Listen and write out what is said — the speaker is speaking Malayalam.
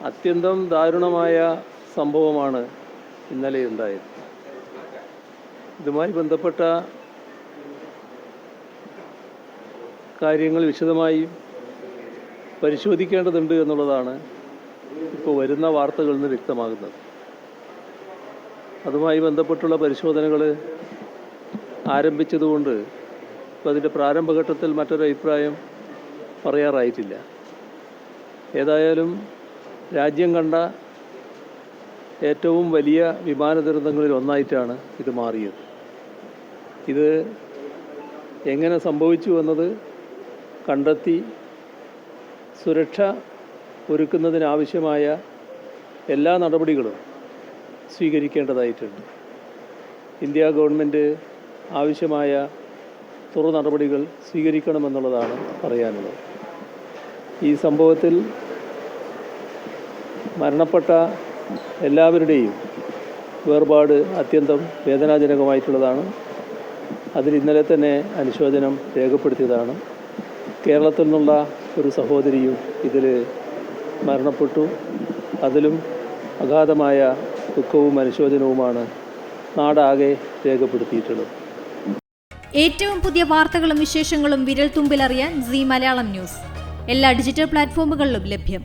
അത്യന്തം ദാരുണമായ സംഭവമാണ് ഇന്നലെ ഉണ്ടായത്. ഇതുമായി ബന്ധപ്പെട്ട കാര്യങ്ങൾ വിശദമായി പരിശോധിക്കേണ്ടതുണ്ട് എന്നുള്ളതാണ് ഇപ്പോൾ വരുന്ന വാർത്തകളിൽ നിന്ന് വ്യക്തമാകുന്നത്. അതുമായി ബന്ധപ്പെട്ടുള്ള പരിശോധനകൾ ആരംഭിച്ചതുകൊണ്ട് ഇപ്പോൾ അതിൻ്റെ പ്രാരംഭഘട്ടത്തിൽ മറ്റൊരു അഭിപ്രായം പറയാറായിട്ടില്ല. ഏതായാലും രാജ്യം കണ്ട ഏറ്റവും വലിയ വിമാന ദുരന്തങ്ങളിൽ ഒന്നായിട്ടാണ് ഇത് മാറിയത്. ഇത് എങ്ങനെ സംഭവിച്ചു എന്നത് കണ്ടെത്തി സുരക്ഷ ഒരുക്കുന്നതിനാവശ്യമായ എല്ലാ നടപടികളും സ്വീകരിക്കേണ്ടതായിട്ടുണ്ട്. ഇന്ത്യ ഗവൺമെൻറ് ആവശ്യമായ തുടർ നടപടികൾ സ്വീകരിക്കണമെന്നുള്ളതാണ് പറയാനുള്ളത്. ഈ സംഭവത്തിൽ മരണപ്പെട്ട എല്ലാവരുടെയും വേർപാട് അത്യന്തം വേദനാജനകമായിട്ടുള്ളതാണ്. അതിൽ ഇന്നലെ തന്നെ അനുശോചനം രേഖപ്പെടുത്തിയതാണ്. കേരളത്തിൽ നിന്നുള്ള ഒരു സഹോദരിയും ഇതിൽ മരണപ്പെട്ടു. അതിലും അഗാധമായ ദുഃഖവും അനുശോചനവുമാണ് നാടാകെ രേഖപ്പെടുത്തിയിട്ടുള്ളത്. ഏറ്റവും പുതിയ വാർത്തകളും വിശേഷങ്ങളും വിരൽ തുമ്പിലറിയാൻ സീ മലയാളം ന്യൂസ് എല്ലാ ഡിജിറ്റൽ പ്ലാറ്റ്ഫോമുകളിലും ലഭ്യം.